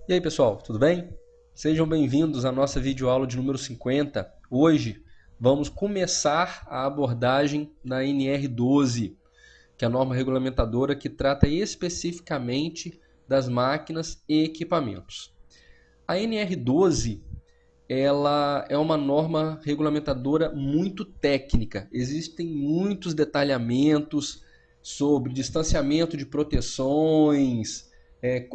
E aí pessoal, tudo bem? Sejam bem-vindos à nossa videoaula de número 50. Hoje vamos começar a abordagem na NR12, que é a norma regulamentadora que trata especificamente das máquinas e equipamentos. A NR12 ela é uma norma regulamentadora muito técnica. Existem muitos detalhamentos sobre distanciamento de proteções,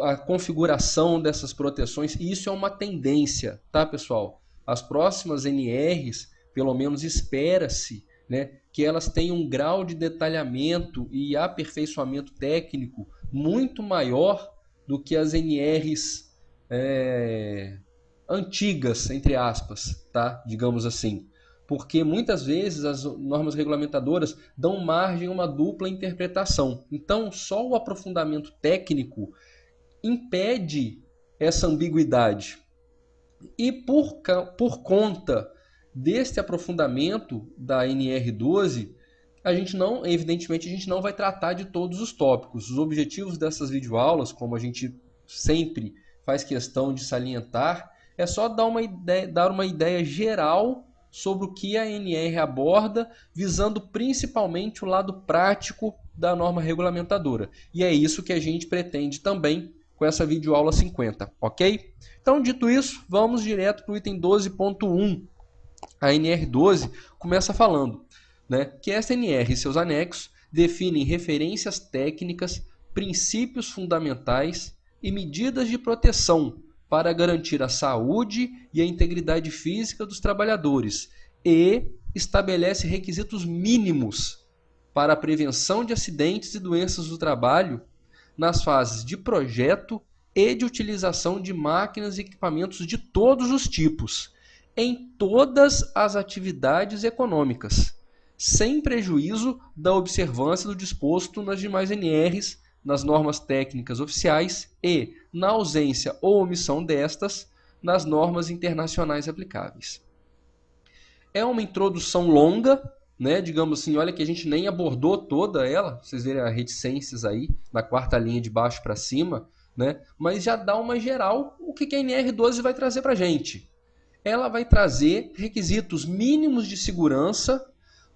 a configuração dessas proteções, e isso é uma tendência, tá, pessoal? As próximas NRs, pelo menos espera-se, né, que elas tenham um grau de detalhamento e aperfeiçoamento técnico muito maior do que as NRs antigas, entre aspas, tá? Digamos assim. Porque muitas vezes as normas regulamentadoras dão margem a uma dupla interpretação. Então, só o aprofundamento técnico impede essa ambiguidade. E por conta deste aprofundamento da NR12, evidentemente, a gente não vai tratar de todos os tópicos. Os objetivos dessas videoaulas, como a gente sempre faz questão de salientar, é só dar uma ideia geral sobre o que a NR aborda, visando principalmente o lado prático da norma regulamentadora. E é isso que a gente pretende também com essa videoaula 50, ok? Então, dito isso, vamos direto para o item 12.1. A NR12 começa falando, né, que essa NR e seus anexos definem referências técnicas, princípios fundamentais e medidas de proteção para garantir a saúde e a integridade física dos trabalhadores e estabelece requisitos mínimos para a prevenção de acidentes e doenças do trabalho nas fases de projeto e de utilização de máquinas e equipamentos de todos os tipos, em todas as atividades econômicas, sem prejuízo da observância do disposto nas demais NRs, nas normas técnicas oficiais e, na ausência ou omissão destas, nas normas internacionais aplicáveis. É uma introdução longa, né? Digamos assim, olha que a gente nem abordou toda ela, vocês verem as reticências aí, na quarta linha de baixo para cima, né? Mas já dá uma geral o que a NR12 vai trazer para a gente. Ela vai trazer requisitos mínimos de segurança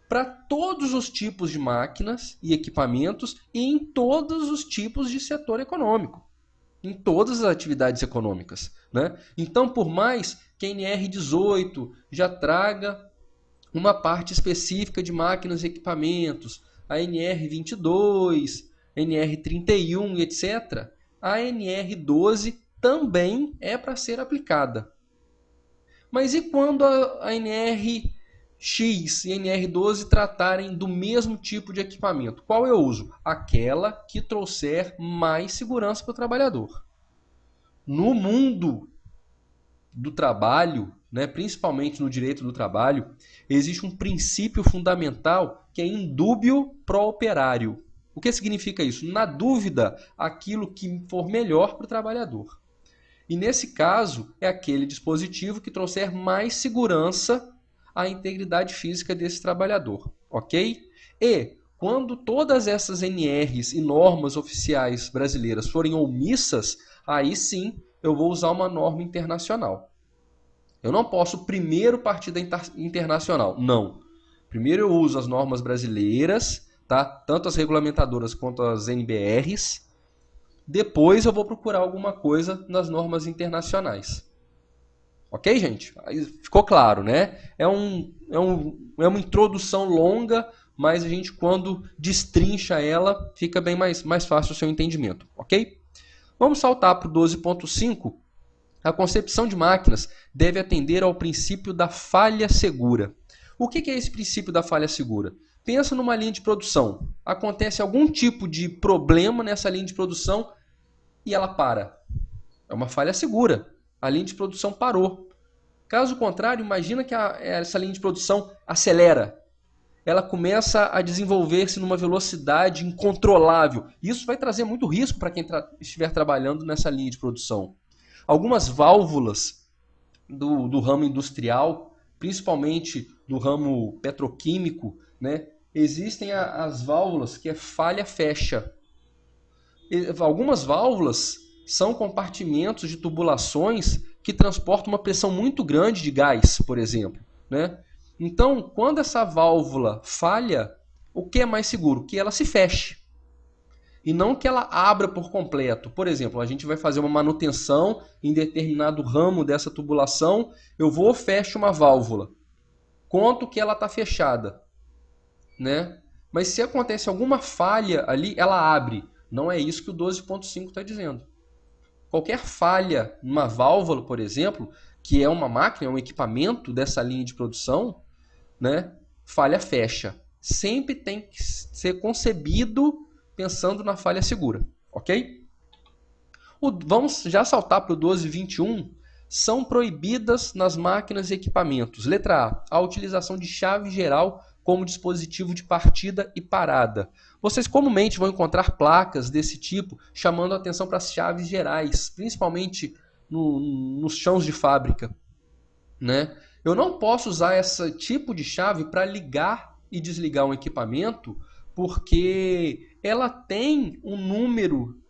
para todos os tipos de máquinas e equipamentos e em todos os tipos de setor econômico, em todas as atividades econômicas, né? Então, por mais que a NR18 já traga uma parte específica de máquinas e equipamentos, a NR22, NR31, etc., a NR12 também é para ser aplicada. Mas e quando a NR-X e a NR12 tratarem do mesmo tipo de equipamento? Qual eu uso? Aquela que trouxer mais segurança para o trabalhador. No mundo do trabalho, né, principalmente no direito do trabalho, existe um princípio fundamental que é indúbio pro operário. O que significa isso? Na dúvida, aquilo que for melhor para o trabalhador. E nesse caso, é aquele dispositivo que trouxer mais segurança à integridade física desse trabalhador, ok? E quando todas essas NRs e normas oficiais brasileiras forem omissas, aí sim eu vou usar uma norma internacional. Eu não posso primeiro partir da internacional, não. Primeiro eu uso as normas brasileiras, tá? Tanto as regulamentadoras quanto as NBRs. Depois eu vou procurar alguma coisa nas normas internacionais. Ok, gente? Aí ficou claro, né? É uma introdução longa, mas a gente, quando destrincha ela, fica bem mais fácil o seu entendimento. Ok? Vamos saltar para o 12.5. A concepção de máquinas deve atender ao princípio da falha segura. O que é esse princípio da falha segura? Pensa numa linha de produção. Acontece algum tipo de problema nessa linha de produção e ela para. É uma falha segura. A linha de produção parou. Caso contrário, imagina que essa linha de produção acelera. Ela começa a desenvolver-se numa velocidade incontrolável. Isso vai trazer muito risco para quem estiver trabalhando nessa linha de produção. Algumas válvulas do ramo industrial, principalmente do ramo petroquímico, né? Existem as válvulas que é falha-fecha. Algumas válvulas são compartimentos de tubulações que transportam uma pressão muito grande de gás, por exemplo, né? Então, quando essa válvula falha, o que é mais seguro? Que ela se feche e não que ela abra por completo. Por exemplo, a gente vai fazer uma manutenção em determinado ramo dessa tubulação, eu vou fecho uma válvula, conto que ela está fechada, né? Mas se acontece alguma falha ali, ela abre. Não é isso que o 12.5 está dizendo. Qualquer falha numa válvula, por exemplo, que é uma máquina, é um equipamento dessa linha de produção, né? Falha fecha. Sempre tem que ser concebido pensando na falha segura, ok? Vamos já saltar para o 12.21. São proibidas nas máquinas e equipamentos. Letra A utilização de chave geral como dispositivo de partida e parada. Vocês comumente vão encontrar placas desse tipo chamando a atenção para as chaves gerais, principalmente nos chãos de fábrica, né? Eu não posso usar esse tipo de chave para ligar e desligar um equipamento porque ela tem um número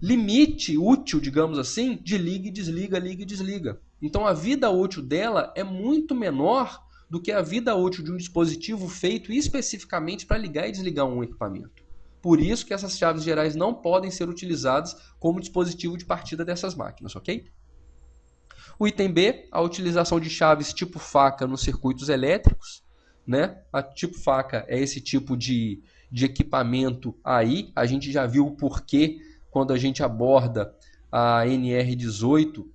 limite útil, digamos assim, de liga e desliga, liga e desliga. Então a vida útil dela é muito menor do que a vida útil de um dispositivo feito especificamente para ligar e desligar um equipamento. Por isso que essas chaves gerais não podem ser utilizadas como dispositivo de partida dessas máquinas, ok? O item B, a utilização de chaves tipo faca nos circuitos elétricos, né? A tipo faca é esse tipo de equipamento aí, a gente já viu o porquê quando a gente aborda a NR18,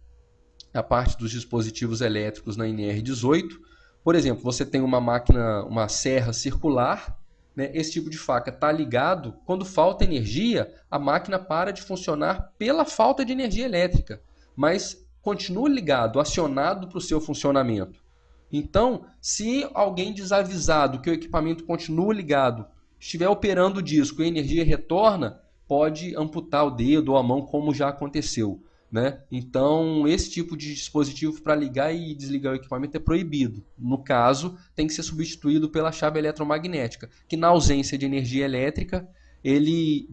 a parte dos dispositivos elétricos na NR18. Por exemplo, você tem uma máquina, uma serra circular, né? Esse tipo de faca está ligado, quando falta energia, a máquina para de funcionar pela falta de energia elétrica, mas continua ligado, acionado para o seu funcionamento. Então, se alguém desavisado que o equipamento continua ligado, estiver operando o disco e a energia retorna, pode amputar o dedo ou a mão, como já aconteceu, né? Então, esse tipo de dispositivo para ligar e desligar o equipamento é proibido. No caso, tem que ser substituído pela chave eletromagnética, que na ausência de energia elétrica, ele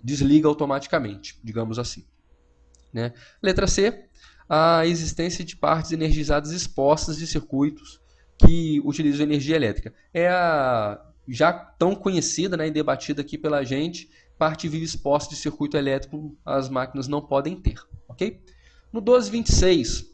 desliga automaticamente, digamos assim, né? Letra C, a existência de partes energizadas expostas de circuitos que utilizam energia elétrica. É a já tão conhecida, né, e debatida aqui pela gente, parte viva exposta de circuito elétrico as máquinas não podem ter, ok? No 12.26,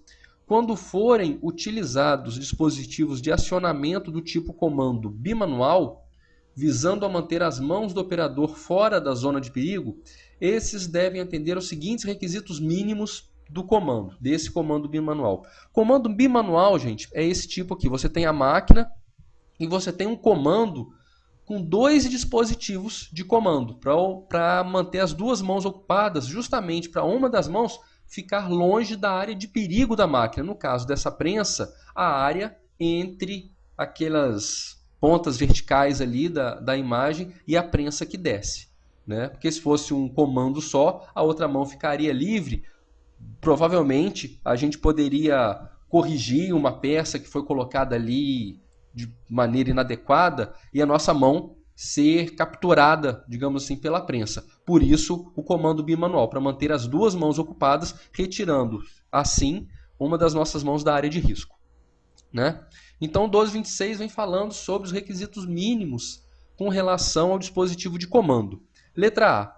quando forem utilizados dispositivos de acionamento do tipo comando bimanual, visando a manter as mãos do operador fora da zona de perigo, esses devem atender aos seguintes requisitos mínimos do comando, desse comando bimanual. Comando bimanual, gente, é esse tipo aqui. Você tem a máquina e você tem um comando com dois dispositivos de comando para manter as duas mãos ocupadas, justamente para uma das mãos ficar longe da área de perigo da máquina. No caso dessa prensa, a área entre aquelas pontas verticais ali da imagem e a prensa que desce, né? Porque se fosse um comando só, a outra mão ficaria livre. Provavelmente a gente poderia corrigir uma peça que foi colocada ali de maneira inadequada e a nossa mão ser capturada, digamos assim, pela prensa. Por isso, o comando bimanual, para manter as duas mãos ocupadas, retirando, assim, uma das nossas mãos da área de risco, né? Então, o 12.26 vem falando sobre os requisitos mínimos com relação ao dispositivo de comando. Letra A.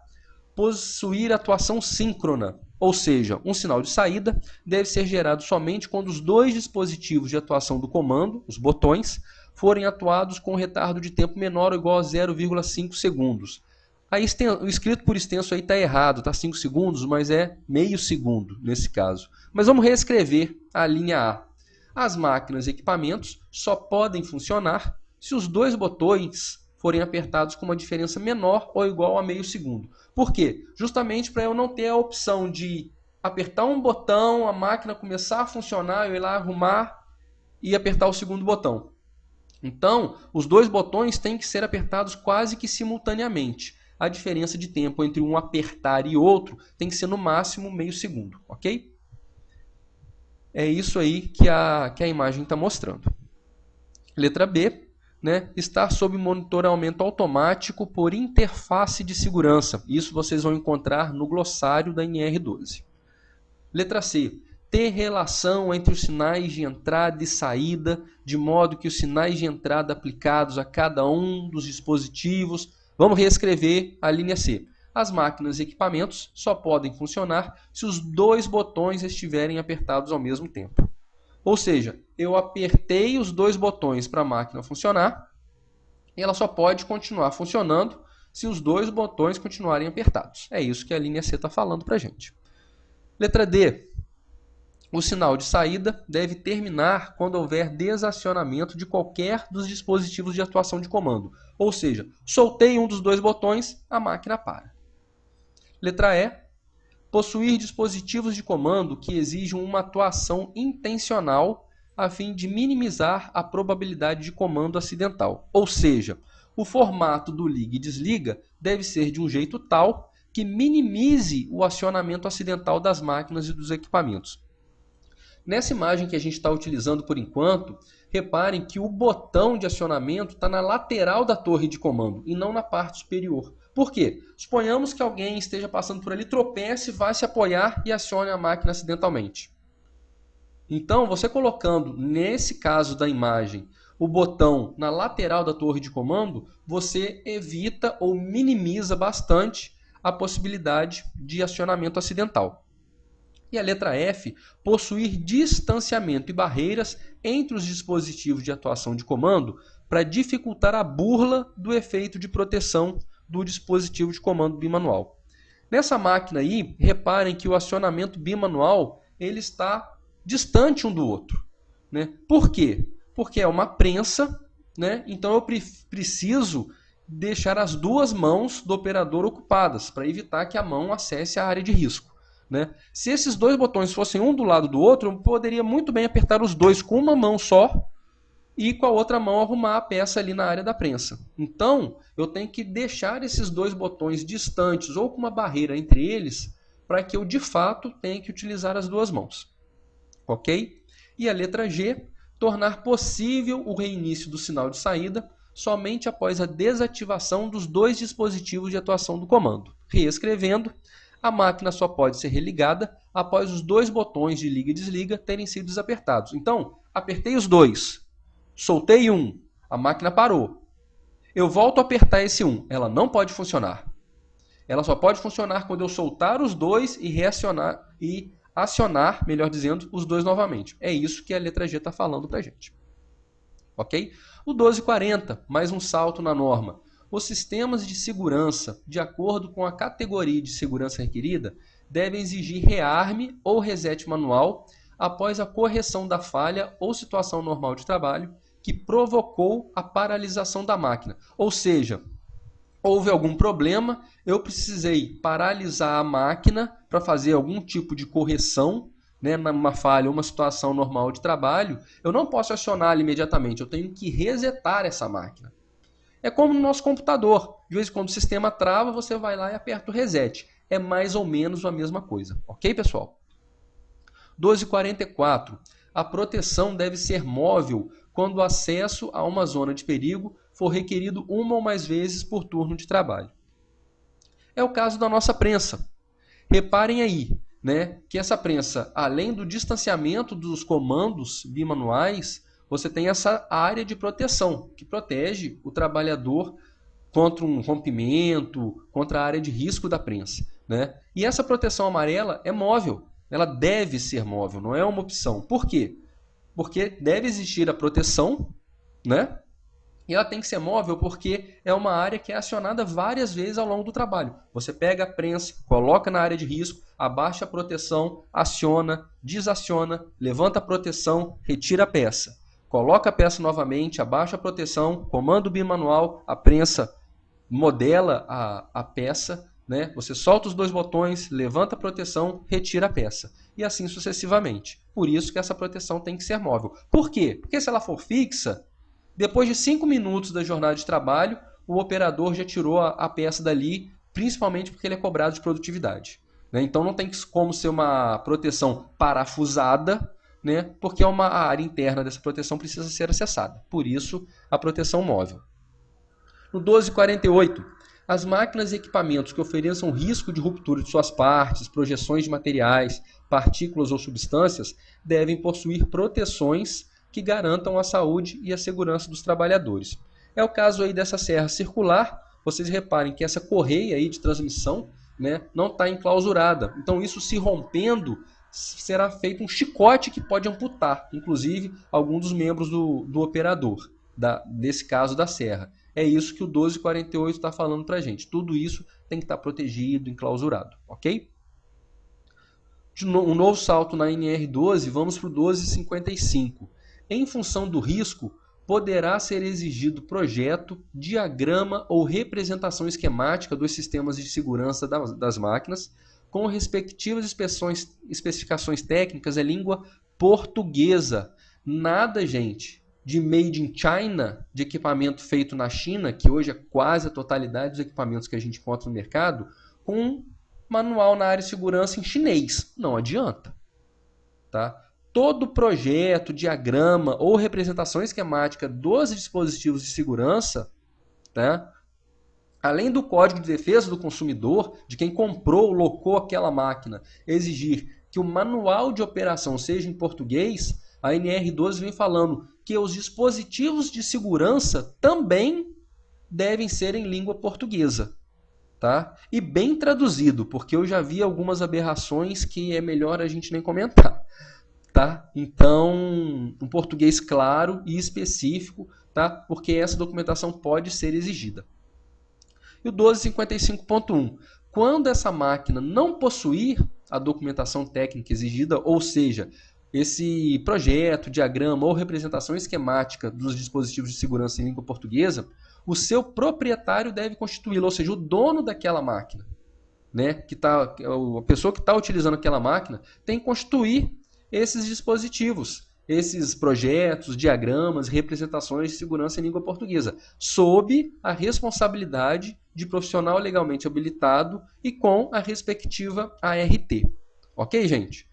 Possuir atuação síncrona, ou seja, um sinal de saída deve ser gerado somente quando os dois dispositivos de atuação do comando, os botões, forem atuados com um retardo de tempo menor ou igual a 0,5 segundos. O escrito por extenso aí está errado, está 5 segundos, mas é meio segundo nesse caso. Mas vamos reescrever a linha A. As máquinas e equipamentos só podem funcionar se os dois botões forem apertados com uma diferença menor ou igual a meio segundo. Por quê? Justamente para eu não ter a opção de apertar um botão, a máquina começar a funcionar, eu ir lá arrumar e apertar o segundo botão. Então, os dois botões têm que ser apertados quase que simultaneamente. A diferença de tempo entre um apertar e outro tem que ser no máximo meio segundo, ok? É isso aí que a imagem está mostrando. Letra B. né, estar sob monitoramento automático por interface de segurança. Isso vocês vão encontrar no glossário da NR12. Letra C. Ter relação entre os sinais de entrada e saída, de modo que os sinais de entrada aplicados a cada um dos dispositivos. Vamos reescrever a linha C. As máquinas e equipamentos só podem funcionar se os dois botões estiverem apertados ao mesmo tempo. Ou seja, eu apertei os dois botões para a máquina funcionar e ela só pode continuar funcionando se os dois botões continuarem apertados. É isso que a linha C está falando para a gente. Letra D. O sinal de saída deve terminar quando houver desacionamento de qualquer dos dispositivos de atuação de comando. Ou seja, soltei um dos dois botões, a máquina para. Letra E. Possuir dispositivos de comando que exijam uma atuação intencional a fim de minimizar a probabilidade de comando acidental. Ou seja, o formato do liga e desliga deve ser de um jeito tal que minimize o acionamento acidental das máquinas e dos equipamentos. Nessa imagem que a gente está utilizando por enquanto, reparem que o botão de acionamento está na lateral da torre de comando e não na parte superior. Por quê? Suponhamos que alguém esteja passando por ali, tropece, vai se apoiar e acione a máquina acidentalmente. Então, você colocando, nesse caso da imagem, o botão na lateral da torre de comando, você evita ou minimiza bastante a possibilidade de acionamento acidental. E a letra F, possuir distanciamento e barreiras entre os dispositivos de atuação de comando para dificultar a burla do efeito de proteção do dispositivo de comando bimanual. Nessa máquina aí, reparem que o acionamento bimanual ele está distante um do outro, né? Por quê? Porque é uma prensa, né? Então eu preciso deixar as duas mãos do operador ocupadas para evitar que a mão acesse a área de risco, né? Se esses dois botões fossem um do lado do outro, eu poderia muito bem apertar os dois com uma mão só e com a outra mão arrumar a peça ali na área da prensa. Então, eu tenho que deixar esses dois botões distantes ou com uma barreira entre eles para que eu, de fato, tenha que utilizar as duas mãos. Ok? E a letra G, tornar possível o reinício do sinal de saída somente após a desativação dos dois dispositivos de atuação do comando. Reescrevendo, a máquina só pode ser religada após os dois botões de liga e desliga terem sido desapertados. Então, apertei os dois, soltei um, a máquina parou. Eu volto a apertar esse um, ela não pode funcionar. Ela só pode funcionar quando eu soltar os dois e acionar, melhor dizendo, os dois novamente. É isso que a letra G está falando para a gente. Ok? O 1240, mais um salto na norma. Os sistemas de segurança, de acordo com a categoria de segurança requerida, devem exigir rearme ou reset manual após a correção da falha ou situação normal de trabalho que provocou a paralisação da máquina. Ou seja, houve algum problema, eu precisei paralisar a máquina para fazer algum tipo de correção, né, numa falha ou uma situação normal de trabalho. Eu não posso acioná-la imediatamente, eu tenho que resetar essa máquina. É como no nosso computador. De vez em quando o sistema trava, você vai lá e aperta o reset. É mais ou menos a mesma coisa. Ok, pessoal? 1244. A proteção deve ser móvel quando o acesso a uma zona de perigo for requerido uma ou mais vezes por turno de trabalho. É o caso da nossa prensa. Reparem aí, né, que essa prensa, além do distanciamento dos comandos bimanuais, você tem essa área de proteção, que protege o trabalhador contra um rompimento, contra a área de risco da prensa, né? E essa proteção amarela é móvel, ela deve ser móvel, não é uma opção. Por quê? Porque deve existir a proteção, né? E ela tem que ser móvel porque é uma área que é acionada várias vezes ao longo do trabalho. Você pega a prensa, coloca na área de risco, abaixa a proteção, aciona, desaciona, levanta a proteção, retira a peça. Coloca a peça novamente, abaixa a proteção, comando bimanual, a prensa modela a peça, né? Você solta os dois botões, levanta a proteção, retira a peça. E assim sucessivamente. Por isso que essa proteção tem que ser móvel. Por quê? Porque se ela for fixa, depois de 5 minutos da jornada de trabalho, o operador já tirou a peça dali, principalmente porque ele é cobrado de produtividade, né? Então não tem como ser uma proteção parafusada, né? Porque a área interna dessa proteção precisa ser acessada. Por isso, a proteção móvel. No 1248, as máquinas e equipamentos que ofereçam risco de ruptura de suas partes, projeções de materiais, partículas ou substâncias, devem possuir proteções que garantam a saúde e a segurança dos trabalhadores. É o caso aí dessa serra circular. Vocês reparem que essa correia aí de transmissão, né, não está enclausurada. Então, isso se rompendo, será feito um chicote que pode amputar, inclusive, algum dos membros do operador, desse caso da serra. É isso que o 1248 está falando para a gente. Tudo isso tem que estar protegido, enclausurado, ok? Um novo salto na NR12, vamos para o 1255. Em função do risco, poderá ser exigido projeto, diagrama ou representação esquemática dos sistemas de segurança das máquinas, com respectivas especificações técnicas em língua portuguesa. Nada, gente, de made in China, de equipamento feito na China, que hoje é quase a totalidade dos equipamentos que a gente encontra no mercado, com um manual na área de segurança em chinês. Não adianta. Tá? Todo projeto, diagrama ou representação esquemática dos dispositivos de segurança, tá? Além do Código de Defesa do Consumidor, de quem comprou ou locou aquela máquina, exigir que o manual de operação seja em português, a NR12 vem falando que os dispositivos de segurança também devem ser em língua portuguesa. Tá? E bem traduzido, porque eu já vi algumas aberrações que é melhor a gente nem comentar. Tá? Então, um português claro e específico, tá? Porque essa documentação pode ser exigida. E o 1255.1. Quando essa máquina não possuir a documentação técnica exigida, ou seja, esse projeto, diagrama ou representação esquemática dos dispositivos de segurança em língua portuguesa, o seu proprietário deve constituí-lo, ou seja, o dono daquela máquina, né? A pessoa que está utilizando aquela máquina tem que constituir esses dispositivos, esses projetos, diagramas, representações de segurança em língua portuguesa, sob a responsabilidade de profissional legalmente habilitado e com a respectiva ART. Ok, gente?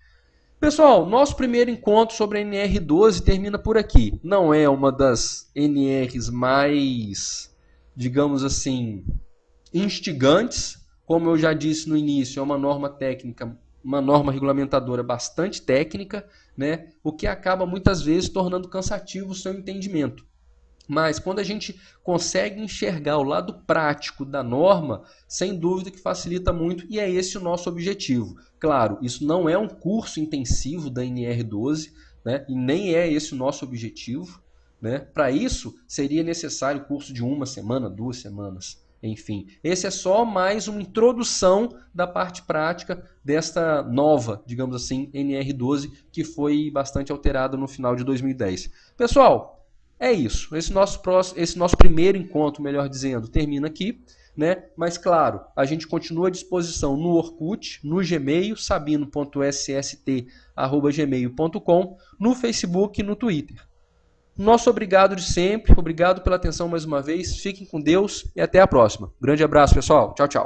Pessoal, nosso primeiro encontro sobre a NR12 termina por aqui. Não é uma das NRs mais, digamos assim, instigantes. Como eu já disse no início, é uma norma técnica, uma norma regulamentadora bastante técnica, né? O que acaba muitas vezes tornando cansativo o seu entendimento. Mas quando a gente consegue enxergar o lado prático da norma, sem dúvida que facilita muito e é esse o nosso objetivo. Claro, isso não é um curso intensivo da NR12, né? E nem é esse o nosso objetivo, né? Para isso, seria necessário curso de 1 semana, 2 semanas. Enfim, esse é só mais uma introdução da parte prática desta nova, digamos assim, NR12, que foi bastante alterada no final de 2010. Pessoal, é isso. Esse nosso primeiro encontro, melhor dizendo, termina aqui, né? Mas, claro, a gente continua à disposição no Orkut, no Gmail, sabino.sst@gmail.com, no Facebook e no Twitter. Nosso obrigado de sempre, obrigado pela atenção mais uma vez, fiquem com Deus e até a próxima. Grande abraço, pessoal. Tchau, tchau.